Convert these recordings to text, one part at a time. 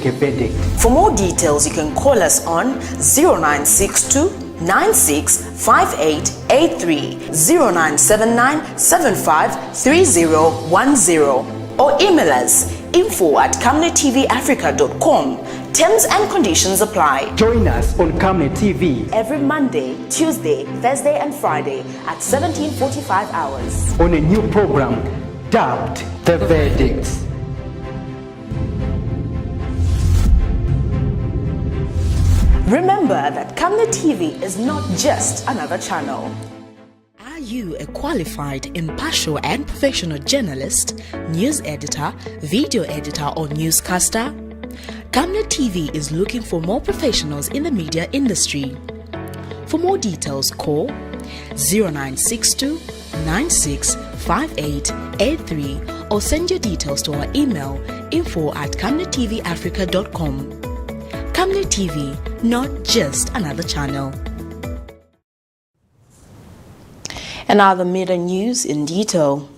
take a verdict. For more details, you can call us on 0962 965883, 0979 753010, or email us info@camnettvafrica.com. Terms and conditions apply. Join us on Camnet TV every Monday, Tuesday, Thursday and Friday at 17:45 hours on a new program dubbed The Verdicts. Remember that Camnet TV is not just another channel. Are you a qualified, impartial and professional journalist, news editor, video editor or newscaster? Camnet TV is looking for more professionals in the media industry. For more details, call 0962 965883 or send your details to our email info@camnettvafrica.com. Camnet TV, not just another channel. And now the Midday news in detail.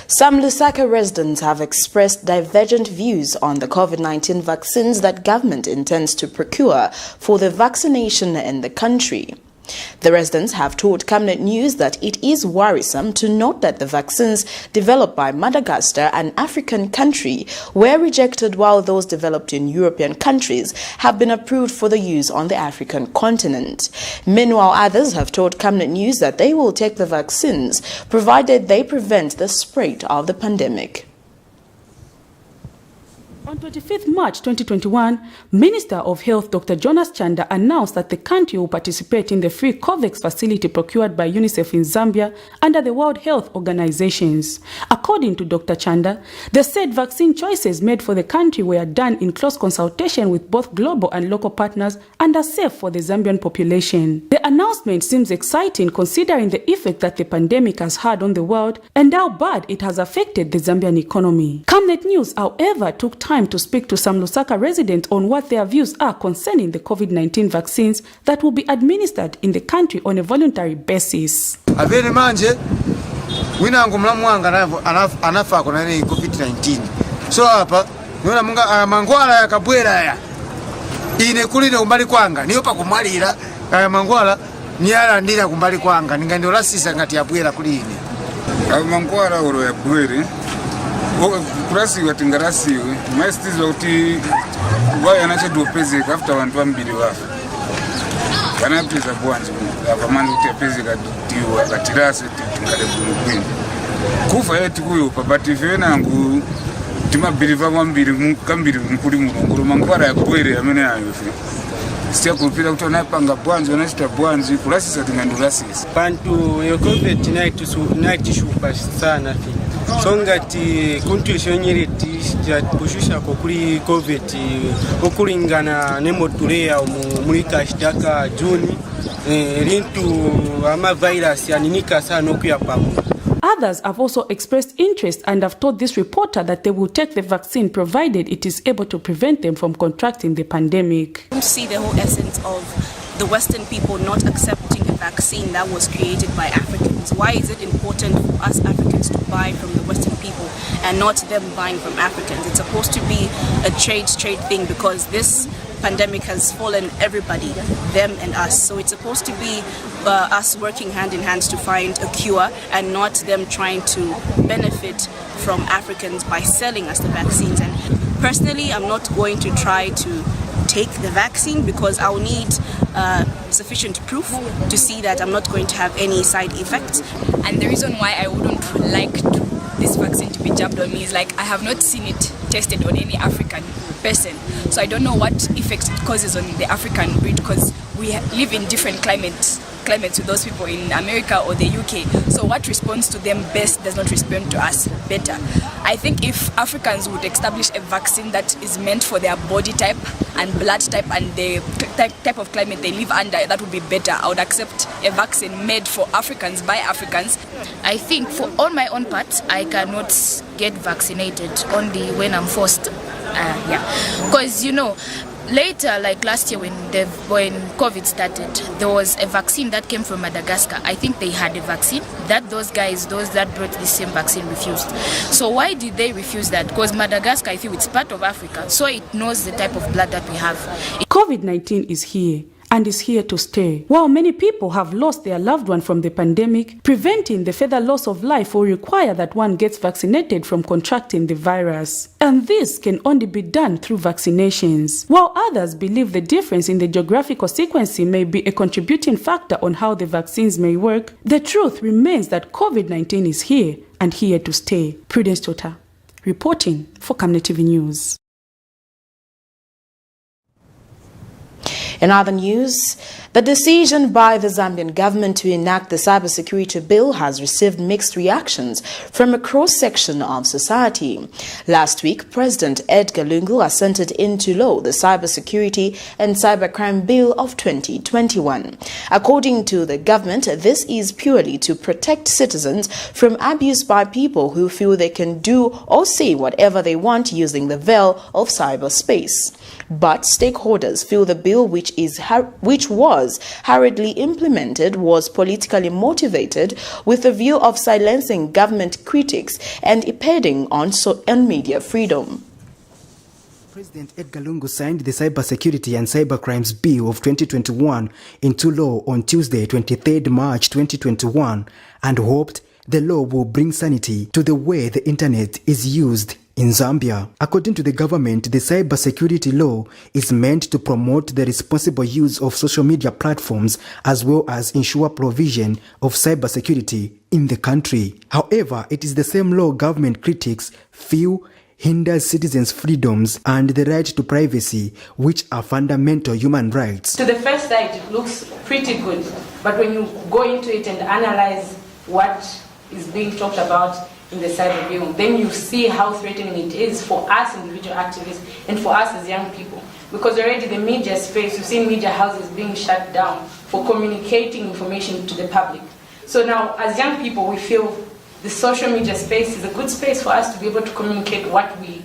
Some Lusaka residents have expressed divergent views on the COVID-19 vaccines that government intends to procure for the vaccination in the country. The residents have told Camnet News that it is worrisome to note that the vaccines developed by Madagascar, an African country, were rejected while those developed in European countries have been approved for the use on the African continent. Meanwhile, others have told Camnet News that they will take the vaccines provided they prevent the spread of the pandemic. On 25th March 2021, Minister of Health Dr. Jonas Chanda announced that the country will participate in the free COVAX facility procured by UNICEF in Zambia under the World Health Organizations. According to Dr. Chanda, the said vaccine choices made for the country were done in close consultation with both global and local partners and are safe for the Zambian population. The announcement seems exciting considering the effect that the pandemic has had on the world and how bad it has affected the Zambian economy. Camnet News, however, took time to speak to some Lusaka residents on what their views are concerning the COVID-19 vaccines that will be administered in the country on a voluntary basis. Avere manje winango mlamu wanga anafa kuna COVID-19. So hapa niona munga mangwala yakabwera ya ine kulina kumbali kwanga niyo pa kumalira mangwala nyala ndira kumbali kwanga ningandio lasisa ngati yabwera kulini mangwala oro yabwere kurasi watingarasiwe maestizo uti waya anachadopezeka after vantu vambiri vafa vanapeza bwanji avamanzi kuti apezeka tiwa katirasi tingade bulukwini kufa yetu kuyopa but ife nangu timabiri vambiri kambiri mkuli mulongoro mangwara yakubwere amene ayofe siya kulupira kuti wanapanga bwanji wanachita bwanji kulasisa tingandurasisa pantu yo COVID-19 shupa sana fi songati kuntu ishonyereti kushusha kuri COVID okulingana nemotuleya muri kashtaka Juni rintu ama virus yaninika sana okuyapamu. Others have also expressed interest and have told this reporter that they will take the vaccine provided it is able to prevent them from contracting the pandemic. I don't see the whole essence of the Western people not accepting a vaccine that was created by Africans. Why is it important for us Africans to buy from the Western people and not them buying from Africans? It's supposed to be a trade thing because this pandemic has fallen everybody, them and us. So it's supposed to be us working hand in hand to find a cure and not them trying to benefit from Africans by selling us the vaccines. And personally, I'm not going to try to take the vaccine because I'll need sufficient proof to see that I'm not going to have any side effects. And the reason why I wouldn't like this vaccine to be jabbed on me is like I have not seen it tested on any African person, so I don't know what effects it causes on the African breed because we live in different climates with those people in America or the UK. So what responds to them best does not respond to us better. I think if Africans would establish a vaccine that is meant for their body type and blood type and the type of climate they live under, that would be better. I would accept a vaccine made for Africans by Africans. I think on my own part, I cannot get vaccinated only when I'm forced. Because, later, like last year when COVID started, there was a vaccine that came from Madagascar. I think they had a vaccine that those that brought the same vaccine refused. So why did they refuse that? Because Madagascar, I feel it's part of Africa, so it knows the type of blood that we have. COVID-19 is here and is here to stay. While many people have lost their loved one from the pandemic, preventing the further loss of life will require that one gets vaccinated from contracting the virus. And this can only be done through vaccinations. While others believe the difference in the geographical sequencing may be a contributing factor on how the vaccines may work, the truth remains that COVID-19 is here and here to stay. Prudence Tota, reporting for Camnet TV News. In other news, the decision by the Zambian government to enact the cybersecurity bill has received mixed reactions from a cross-section of society. Last week, President Edgar Lungu assented into law the Cybersecurity and Cybercrime Bill of 2021. According to the government, this is purely to protect citizens from abuse by people who feel they can do or say whatever they want using the veil of cyberspace. But stakeholders feel the bill, which was hurriedly implemented, was politically motivated with a view of silencing government critics and impeding on media freedom. President Edgar Lungu signed the Cybersecurity and Cybercrimes Bill of 2021 into law on Tuesday, 23rd March 2021, and hoped the law will bring sanity to the way the internet is used in Zambia. According to the government, the cybersecurity law is meant to promote the responsible use of social media platforms as well as ensure provision of cybersecurity in the country. However, it is the same law government critics feel hinders citizens' freedoms and the right to privacy, which are fundamental human rights. To the first sight, it looks pretty good, but when you go into it and analyze what is being talked about in the cyber bill, then you see how threatening it is for us individual activists and for us as young people. Because already the media space, you've seen media houses being shut down for communicating information to the public. So now, as young people, we feel the social media space is a good space for us to be able to communicate what we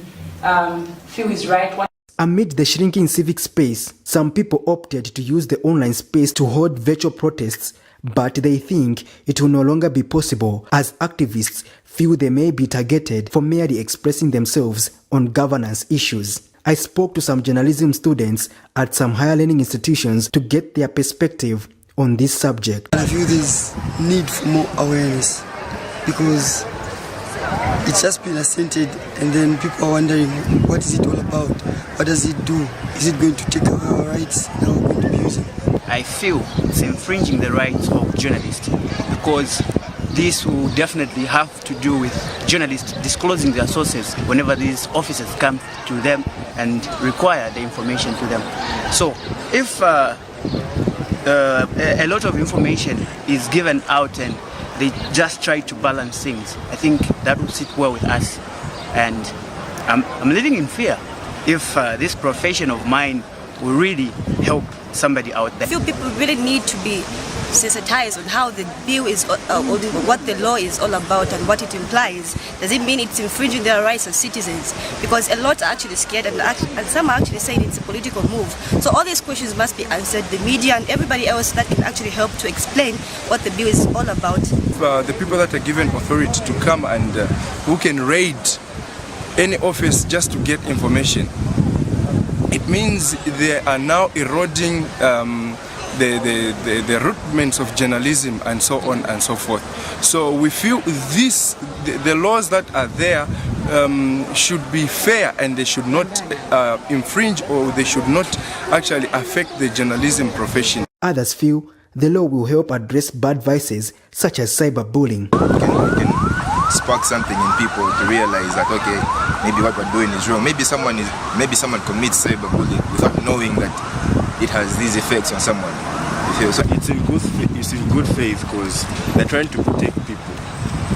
feel is right. Amid the shrinking civic space, some people opted to use the online space to hold virtual protests, but they think it will no longer be possible as activists feel they may be targeted for merely expressing themselves on governance issues. I spoke to some journalism students at some higher learning institutions to get their perspective on this subject. I feel there's need for more awareness because it's just been assented and then people are wondering what is it all about? What does it do? Is it going to take away our rights that we're going to be using? I feel it's infringing the rights of journalists because this will definitely have to do with journalists disclosing their sources whenever these officers come to them and require the information to them. So if a lot of information is given out and they just try to balance things, I think that will sit well with us. And I'm living in fear if this profession of mine will really help somebody out there. I feel people really need to be sensitized on how the bill is, what the law is all about and what it implies. Does it mean it's infringing their rights as citizens? Because a lot are actually scared and some are actually saying it's a political move. So all these questions must be answered. The media and everybody else that can actually help to explain what the bill is all about. The people that are given authority to come and who can raid any office just to get information, it means they are now eroding the rudiments of journalism and so on and so forth. So we feel the laws that are there should be fair and they should not infringe or they should not actually affect the journalism profession. Others feel the law will help address bad vices such as cyberbullying. We can spark something in people to realize that okay, maybe what we're doing is wrong. Maybe someone commits cyberbullying without knowing that it has these effects on someone. So it's in good faith because they're trying to protect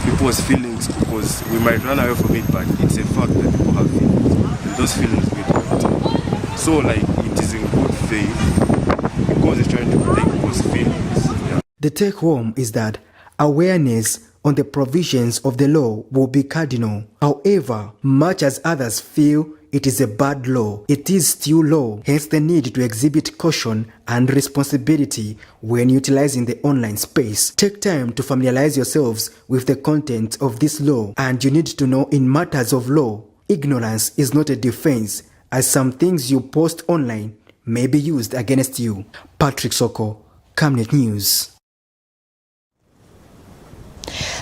people's feelings, because we might run away from it, but it's a fact that people have feelings and those feelings get hurt. So like it is in good faith because it's trying to protect people's feelings. Yeah. The take home is that awareness on the provisions of the law will be cardinal. However, much as others feel it is a bad law, it is still law, hence the need to exhibit caution and responsibility when utilizing the online space. Take time to familiarize yourselves with the content of this law, and you need to know in matters of law, ignorance is not a defense, as some things you post online may be used against you. Patrick Soko, Camnet News.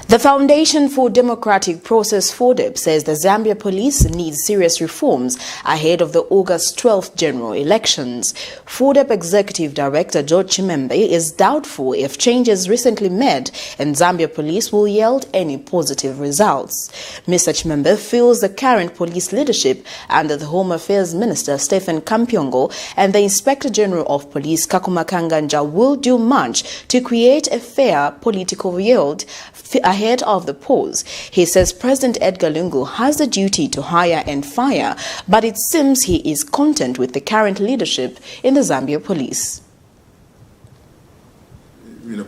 The Foundation for Democratic Process FODEP says the Zambia police needs serious reforms ahead of the August 12th general elections. FODEP Executive Director George Chimembe is doubtful if changes recently made in Zambia police will yield any positive results. Mr. Chimembe feels the current police leadership under the Home Affairs Minister Stephen Kampyongo and the Inspector General of Police Kakuma Kanganja will do much to create a fair political yield ahead of the polls. He says President Edgar Lungu has the duty to hire and fire, but it seems he is content with the current leadership in the Zambia police.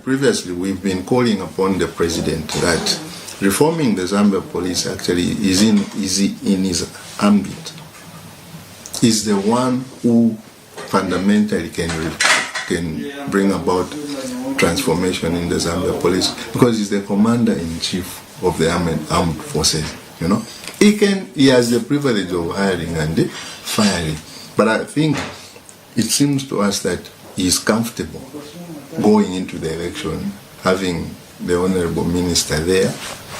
Previously we've been calling upon the president that reforming the Zambia police actually is in his ambit. He's the one who fundamentally can bring about transformation in the Zambia police, because he's the commander-in-chief of the armed forces. He has the privilege of hiring and firing, but I think it seems to us that he's comfortable going into the election, having the honorable minister there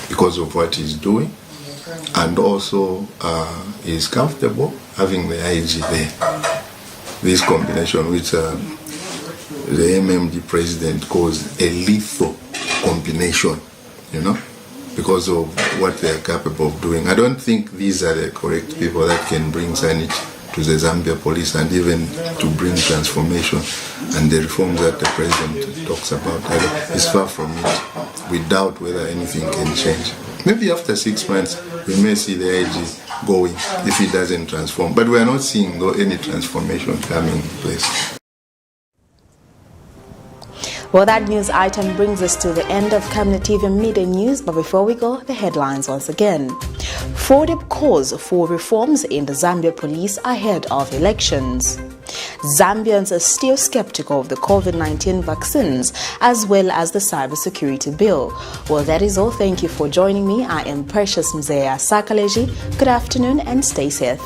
because of what he's doing, and also he's comfortable having the IG there. This combination, which the MMD president calls a lethal combination, because of what they're capable of doing. I don't think these are the correct people that can bring sanity to the Zambia police and even to bring transformation and the reforms that the president talks about. It's far from it. We doubt whether anything can change. Maybe after 6 months we may see the IG going if it doesn't transform, but we are not seeing any transformation coming in place. Well, that news item brings us to the end of Camnet TV Midday News, but before we go, the headlines once again. FODEP calls for reforms in the Zambia police ahead of elections. Zambians are still skeptical of the COVID-19 vaccines as well as the cybersecurity bill. Well, that is all. Thank you for joining me. I am Precious Mzea Sakaleji. Good afternoon and stay safe.